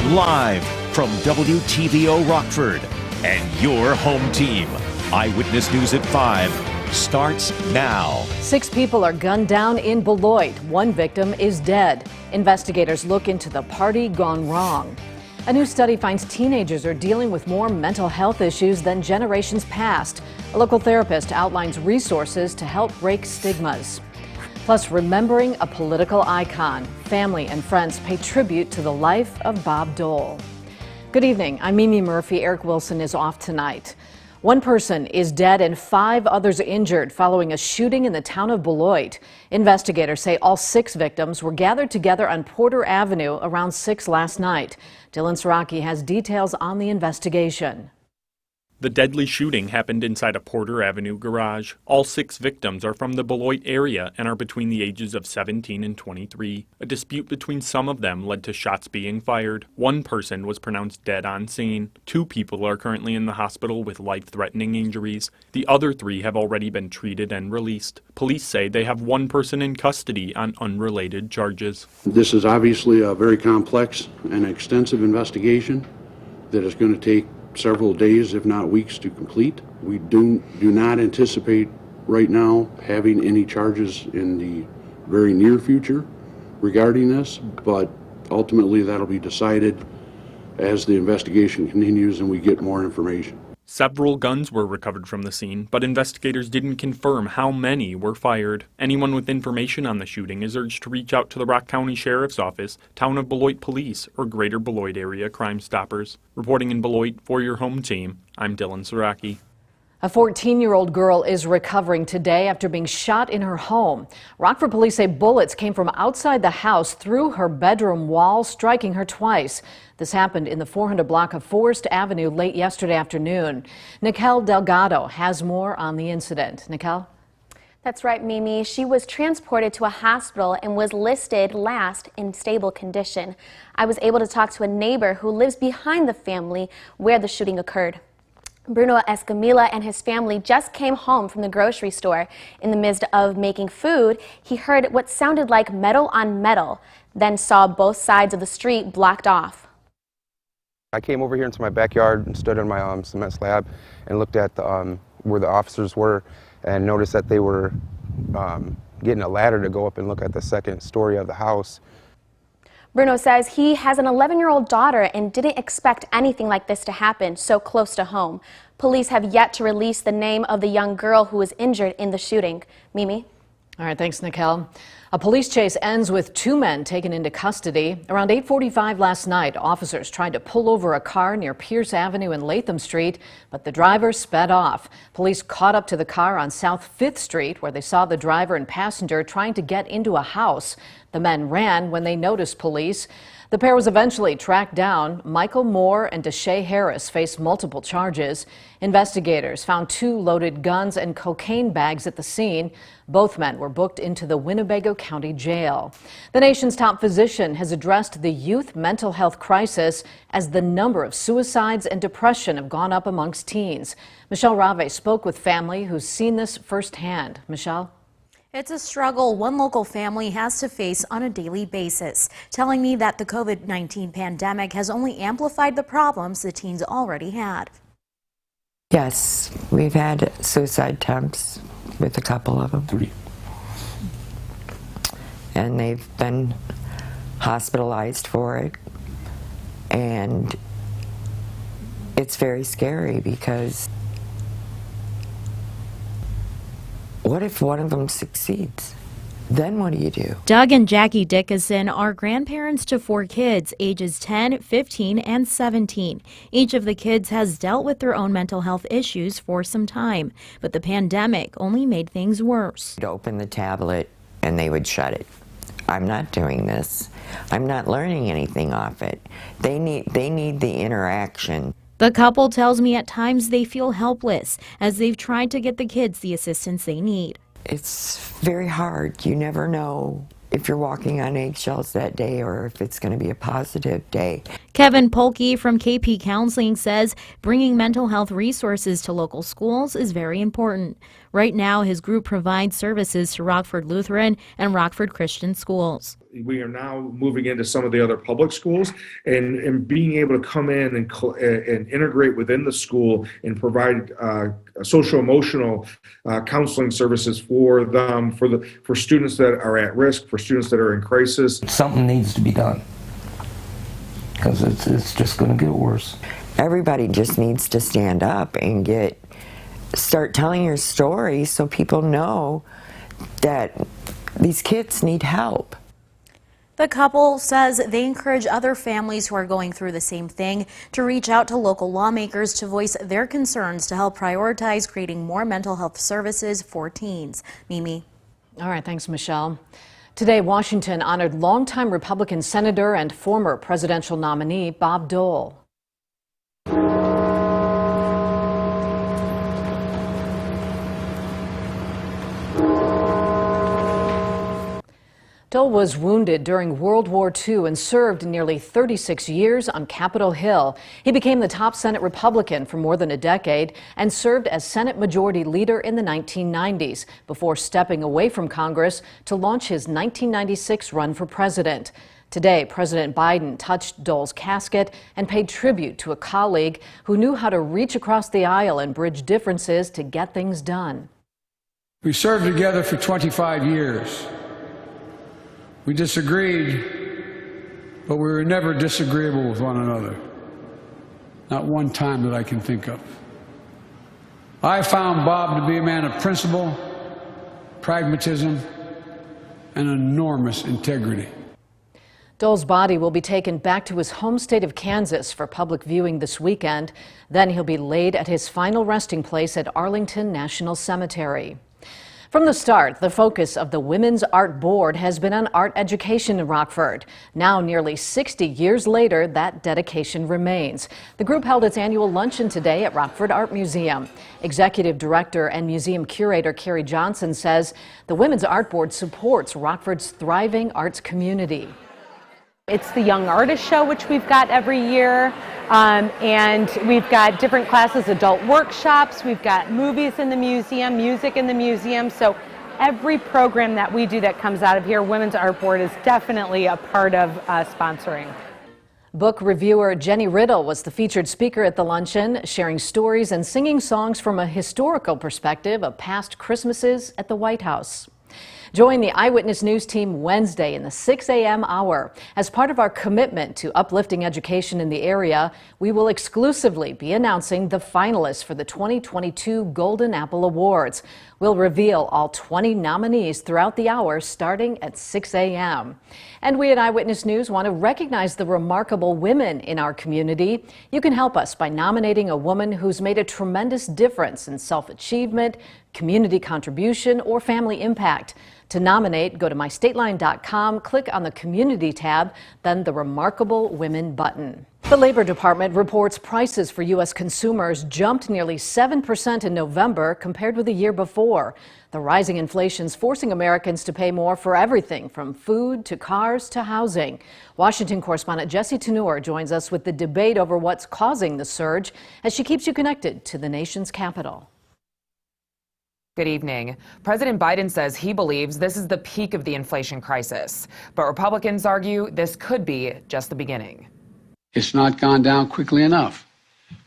live from WTVO Rockford and your home team. Eyewitness News at 5 starts now. 6 people are gunned down in Beloit. 1 victim is dead. Investigators look into the party gone wrong. A new study finds teenagers are dealing with more mental health issues than generations past. A local therapist outlines resources to help break stigmas. Plus, remembering a political icon. Family and friends pay tribute to the life of Bob Dole. Good evening. I'm Mimi Murphy. Eric Wilson is off tonight. 1 person is dead and 5 others injured following a shooting in the town of Beloit. Investigators say all 6 victims were gathered together on Porter Avenue around 6 last night. Dylan Saraki has details on the investigation. The deadly shooting happened inside a Porter Avenue garage. All 6 victims are from the Beloit area and are between the ages of 17 and 23. A dispute between some of them led to shots being fired. 1 person was pronounced dead on scene. 2 people are currently in the hospital with life-threatening injuries. The other 3 have already been treated and released. Police say they have 1 person in custody on unrelated charges. This is obviously a very complex and extensive investigation that is going to take several days, if not weeks, to complete. We do not anticipate right now having any charges in the very near future regarding this, but ultimately that'll be decided as the investigation continues and we get more information. Several guns were recovered from the scene, but investigators didn't confirm how many were fired. Anyone with information on the shooting is urged to reach out to the Rock County Sheriff's Office, Town of Beloit Police, or Greater Beloit Area Crime Stoppers. Reporting in Beloit for your home team, I'm Dylan Saraki. A 14-year-old girl is recovering today after being shot in her home. Rockford Police say bullets came from outside the house through her bedroom wall, striking her twice. This happened in the 400 block of Forest Avenue late yesterday afternoon. Nikel Delgado has more on the incident. Nikel? That's right, Mimi. She was transported to a hospital and was listed last in stable condition. I was able to talk to a neighbor who lives behind the family where the shooting occurred. Bruno Escamilla and his family just came home from the grocery store. In the midst of making food, he heard what sounded like metal on metal, then saw both sides of the street blocked off. I came over here into my backyard and stood on my cement slab and looked at where the officers were and noticed that they were getting a ladder to go up and look at the second story of the house. Bruno says he has an 11-year-old daughter and didn't expect anything like this to happen so close to home. Police have yet to release the name of the young girl who was injured in the shooting. Mimi? All right, thanks, Nikel. A police chase ends with 2 men taken into custody. Around 8:45 last night, officers tried to pull over a car near Pierce Avenue and Latham Street, but the driver sped off. Police caught up to the car on South 5th Street, where they saw the driver and passenger trying to get into a house. The men ran when they noticed police. The pair was eventually tracked down. Michael Moore and Deshae Harris face multiple charges. Investigators found 2 loaded guns and cocaine bags at the scene. Both men were booked into the Winnebago County Jail. The nation's top physician has addressed the youth mental health crisis as the number of suicides and depression have gone up amongst teens. Michelle Rave spoke with family who's seen this firsthand. Michelle? It's a struggle one local family has to face on a daily basis, telling me that the COVID-19 pandemic has only amplified the problems the teens already had. Yes, we've had suicide attempts with a couple of them. 3. And they've been hospitalized for it. And it's very scary because what if one of them succeeds? Then what do you do? Doug and Jackie Dickinson are grandparents to 4 kids, ages 10, 15, and 17. Each of the kids has dealt with their own mental health issues for some time, but the pandemic only made things worse. I'd open the tablet and they would shut it. I'm not doing this. I'm not learning anything off it. They need the interaction. The couple tells me at times they feel helpless as they've tried to get the kids the assistance they need. It's very hard. You never know if you're walking on eggshells that day or if it's going to be a positive day. Kevin Polke from KP Counseling says bringing mental health resources to local schools is very important. Right now, his group provides services to Rockford Lutheran and Rockford Christian schools. we are now moving into some of the other public schools, and being able to come in and integrate within the school and provide social emotional counseling services for them, for students that are at risk, for students that are in crisis. Something needs to be done, because it's just going to get worse. Everybody just needs to stand up and start telling your story so people know that these kids need help. The couple says they encourage other families who are going through the same thing to reach out to local lawmakers to voice their concerns to help prioritize creating more mental health services for teens. Mimi. All right, thanks, Michelle. Today, Washington honored longtime Republican Senator and former presidential nominee Bob Dole. Dole was wounded during World War II and served nearly 36 years on Capitol Hill. He became the top Senate Republican for more than a decade and served as Senate Majority Leader in the 1990s before stepping away from Congress to launch his 1996 run for president. Today, President Biden touched Dole's casket and paid tribute to a colleague who knew how to reach across the aisle and bridge differences to get things done. We served together for 25 years. We disagreed, but we were never disagreeable with one another. Not one time that I can think of. I found Bob to be a man of principle, pragmatism, and enormous integrity. Dole's body will be taken back to his home state of Kansas for public viewing this weekend. Then he'll be laid at his final resting place at Arlington National Cemetery. From the start, the focus of the Women's Art Board has been on art education in Rockford. Now, nearly 60 years later, that dedication remains. The group held its annual luncheon today at Rockford Art Museum. Executive Director and Museum Curator Carrie Johnson says the Women's Art Board supports Rockford's thriving arts community. It's the Young Artist Show, which we've got every year, and we've got different classes, adult workshops, we've got movies in the museum, music in the museum, so every program that we do that comes out of here, Women's Art Board is definitely a part of sponsoring. Book reviewer Jenny Riddle was the featured speaker at the luncheon, sharing stories and singing songs from a historical perspective of past Christmases at the White House. Join the Eyewitness News team Wednesday in the 6 a.m. hour. As part of our commitment to uplifting education in the area, we will exclusively be announcing the finalists for the 2022 Golden Apple Awards. We'll reveal all 20 nominees throughout the hour starting at 6 a.m. And we at Eyewitness News want to recognize the remarkable women in our community. You can help us by nominating a woman who's made a tremendous difference in self-achievement, community contribution, or family impact. To nominate, go to mystateline.com, click on the Community tab, then the Remarkable Women button. The Labor Department reports prices for U.S. consumers jumped nearly 7% in November compared with the year before. The rising inflation's forcing Americans to pay more for everything from food to cars to housing. Washington correspondent Jesse Tenor joins us with the debate over what's causing the surge as she keeps you connected to the nation's capital. Good evening. President Biden says he believes this is the peak of the inflation crisis, but Republicans argue this could be just the beginning. It's not gone down quickly enough,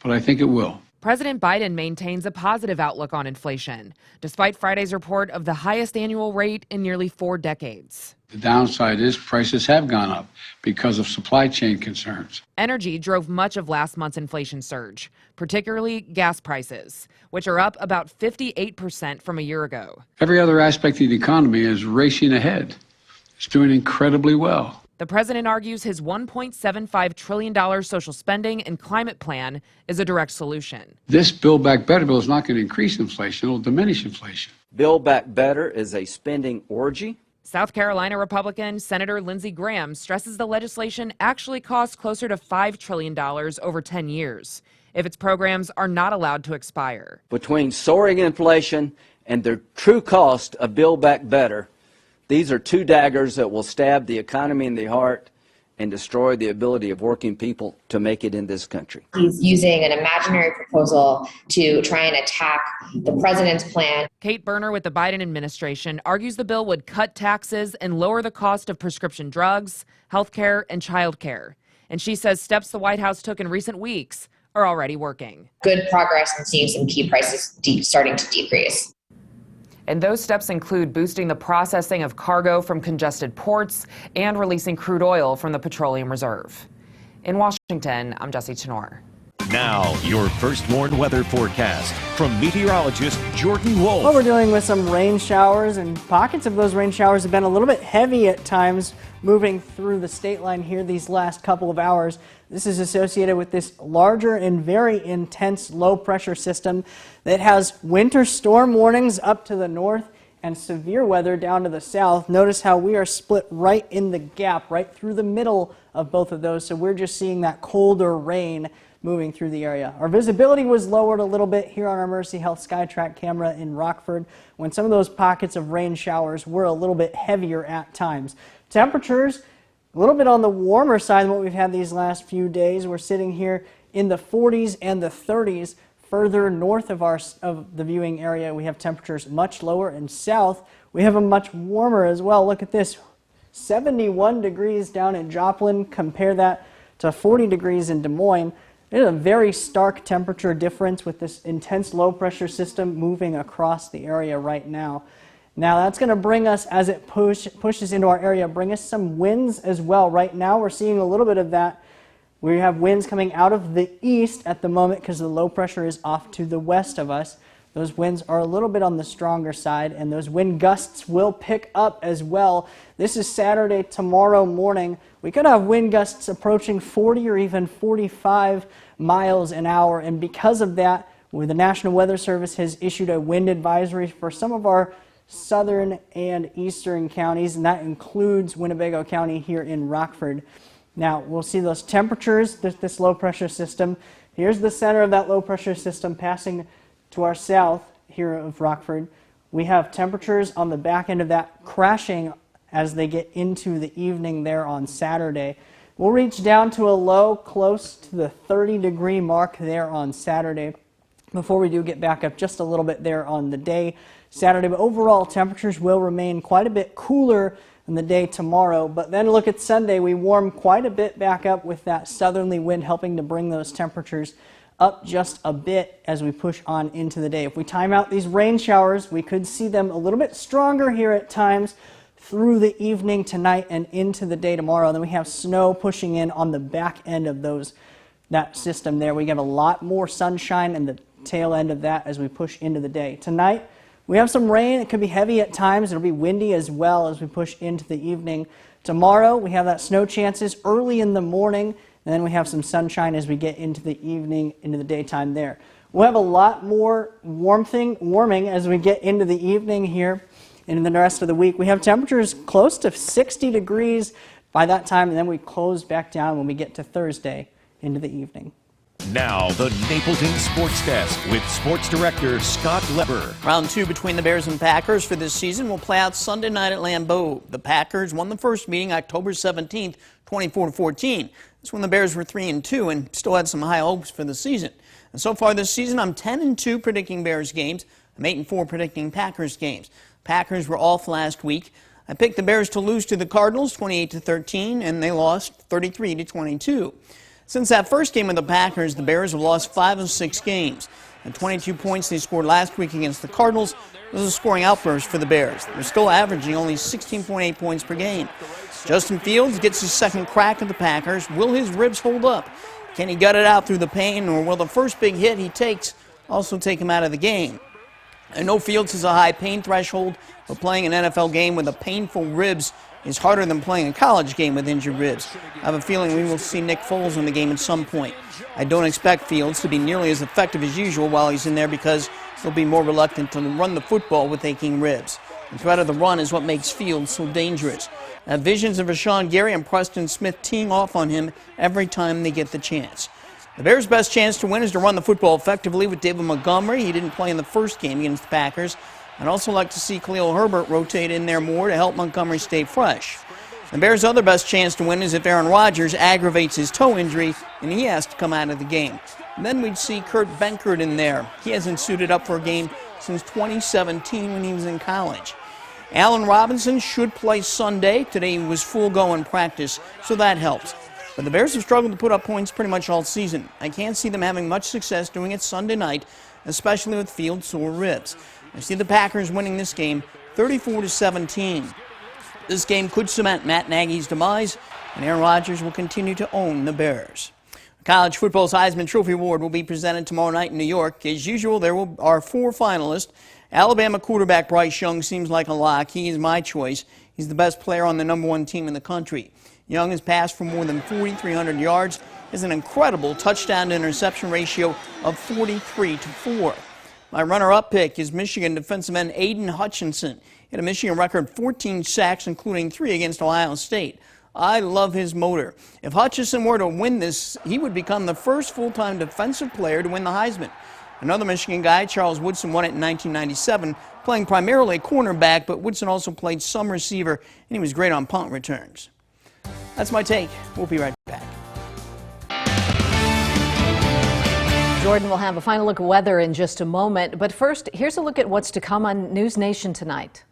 but I think it will. President Biden maintains a positive outlook on inflation, despite Friday's report of the highest annual rate in nearly 4 decades. The downside is prices have gone up because of supply chain concerns. Energy drove much of last month's inflation surge, particularly gas prices, which are up about 58% from a year ago. Every other aspect of the economy is racing ahead. It's doing incredibly well. The president argues his $1.75 trillion social spending and climate plan is a direct solution. This Build Back Better bill is not going to increase inflation, it will diminish inflation. Build Back Better is a spending orgy. South Carolina Republican Senator Lindsey Graham stresses the legislation actually costs closer to $5 trillion over 10 years if its programs are not allowed to expire. Between soaring inflation and the true cost of Build Back Better, these are two daggers that will stab the economy in the heart and destroy the ability of working people to make it in this country. He's using an imaginary proposal to try and attack the president's plan. Kate Berner with the Biden administration argues the bill would cut taxes and lower the cost of prescription drugs, health care, and child care. And she says steps the White House took in recent weeks are already working. Good progress in seeing some key prices starting to decrease. And those steps include boosting the processing of cargo from congested ports and releasing crude oil from the petroleum reserve. In Washington, I'm Jesse Tenor. Now, your first warned weather forecast from meteorologist Jordan Wolf. Well, we're dealing with some rain showers, and pockets of those rain showers have been a little bit heavy at times, moving through the state line here these last couple of hours. This is associated with this larger and very intense low pressure system that has winter storm warnings up to the north and severe weather down to the south. Notice how we are split right in the gap, right through the middle of both of those. So we're just seeing that colder rain moving through the area. Our visibility was lowered a little bit here on our Mercy Health SkyTrack camera in Rockford when some of those pockets of rain showers were a little bit heavier at times. Temperatures a little bit on the warmer side than what we've had these last few days. We're sitting here in the 40s and the 30s. Further north of the viewing area, we have temperatures much lower, and south we have a much warmer as well. Look at this, 71 degrees down in Joplin. Compare that to 40 degrees in Des Moines. There's a very stark temperature difference with this intense low pressure system moving across the area right now. Now that's going to bring us, as it pushes into our area, bring us some winds as well. Right now we're seeing a little bit of that. We have winds coming out of the east at the moment because the low pressure is off to the west of us. Those winds are a little bit on the stronger side, and those wind gusts will pick up as well. This is Saturday, tomorrow morning. We could have wind gusts approaching 40 or even 45 miles an hour, and because of that, the National Weather Service has issued a wind advisory for some of our southern and eastern counties, and that includes Winnebago County here in Rockford. Now, we'll see those temperatures, this low pressure system. Here's the center of that low pressure system passing to our south here of Rockford. We have temperatures on the back end of that crashing as they get into the evening there on Saturday. We'll reach down to a low close to the 30-degree mark there on Saturday before we do get back up just a little bit there on the day Saturday. But overall, temperatures will remain quite a bit cooler than the day tomorrow. But then look at Sunday. We warm quite a bit back up with that southerly wind helping to bring those temperatures up just a bit as we push on into the day. If we time out these rain showers, we could see them a little bit stronger here at times through the evening tonight and into the day tomorrow. Then we have snow pushing in on the back end of that system there. We get a lot more sunshine and the tail end of that as we push into the day. Tonight, we have some rain. It could be heavy at times. It'll be windy as well as we push into the evening. Tomorrow, we have that snow chances early in the morning, and then we have some sunshine as we get into the evening, into the daytime there. We'll have a lot more warming as we get into the evening here and in the rest of the week. We have temperatures close to 60 degrees by that time, and then we close back down when we get to Thursday into the evening. Now, the Napleton Sports Desk with Sports Director Scott Leber. Round 2 between the Bears and Packers for this season will play out Sunday night at Lambeau. The Packers won the first meeting October 17th, 24-14. That's when the Bears were 3-2 and still had some high hopes for the season. And so far this season, I'm 10-2 predicting Bears games. I'm 8-4 predicting Packers games. Packers were off last week. I picked the Bears to lose to the Cardinals 28-13, and they lost 33-22. Since that first game of the Packers, the Bears have lost 5 of 6 games. The 22 points they scored last week against the Cardinals was a scoring outburst for the Bears. They're still averaging only 16.8 points per game. Justin Fields gets his second crack at the Packers. Will his ribs hold up? Can he gut it out through the pain, or will the first big hit he takes also take him out of the game? I know Fields has a high pain threshold, but playing an NFL game with a painful ribs is harder than playing a college game with injured ribs. I have a feeling we will see Nick Foles in the game at some point. I don't expect Fields to be nearly as effective as usual while he's in there because he'll be more reluctant to run the football with aching ribs. The threat of the run is what makes Fields so dangerous. I have visions of Rashawn Gary and Preston Smith teeing off on him every time they get the chance. The Bears' best chance to win is to run the football effectively with David Montgomery. He didn't play in the first game against the Packers. I'd also like to see Khalil Herbert rotate in there more to help Montgomery stay fresh. The Bears' other best chance to win is if Aaron Rodgers aggravates his toe injury and he has to come out of the game. Then we'd see Kurt Benkert in there. He hasn't suited up for a game since 2017 when he was in college. Allen Robinson should play Sunday. Today he was full go in practice, so that helps. But the Bears have struggled to put up points pretty much all season. I can't see them having much success doing it Sunday night, especially with field sore ribs. I see the Packers winning this game 34-17. This game could cement Matt Nagy's demise, and Aaron Rodgers will continue to own the Bears. College football's Heisman Trophy Award will be presented tomorrow night in New York. As usual, there are 4 finalists. Alabama quarterback Bryce Young seems like a lock. He is my choice. He's the best player on the #1 team in the country. Young has passed for more than 4,300 yards, has an incredible touchdown-to-interception ratio of 43-4. My runner-up pick is Michigan defensive end Aiden Hutchinson. He had a Michigan record 14 sacks, including 3 against Ohio State. I love his motor. If Hutchinson were to win this, he would become the first full-time defensive player to win the Heisman. Another Michigan guy, Charles Woodson, won it in 1997, playing primarily cornerback, but Woodson also played some receiver, and he was great on punt returns. That's my take. We'll be right back. Jordan will have a final look at weather in just a moment, but first, here's a look at what's to come on News Nation tonight.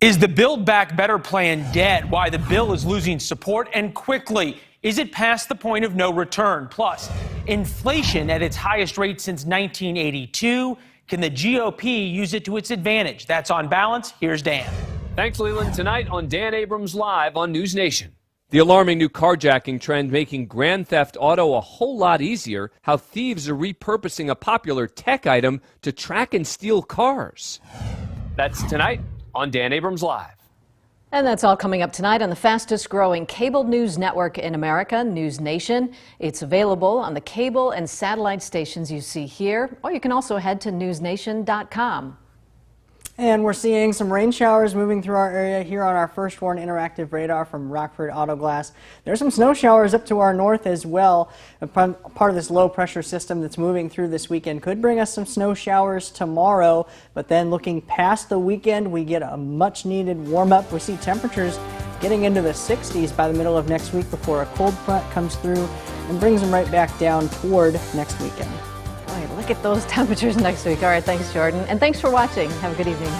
Is the Build Back Better plan dead? Why the bill is losing support and quickly. Is it past the point of no return? Plus, inflation at its highest rate since 1982. Can the GOP use it to its advantage? That's On Balance. Here's Dan. Thanks, Leland. Tonight on Dan Abrams Live on News Nation. The alarming new carjacking trend making Grand Theft Auto a whole lot easier. How thieves are repurposing a popular tech item to track and steal cars. That's tonight on Dan Abrams Live. And that's all coming up tonight on the fastest growing cable news network in America, News Nation. It's available on the cable and satellite stations you see here, or you can also head to newsnation.com. And we're seeing some rain showers moving through our area here on our First Warn interactive radar from Rockford Auto Glass. There's some snow showers up to our north as well. Part of this low pressure system that's moving through this weekend could bring us some snow showers tomorrow. But then looking past the weekend, we get a much needed warm up. We see temperatures getting into the 60s by the middle of next week before a cold front comes through and brings them right back down toward next weekend. Boy, look at those temperatures next week. All right, thanks, Jordan. And thanks for watching. Have a good evening.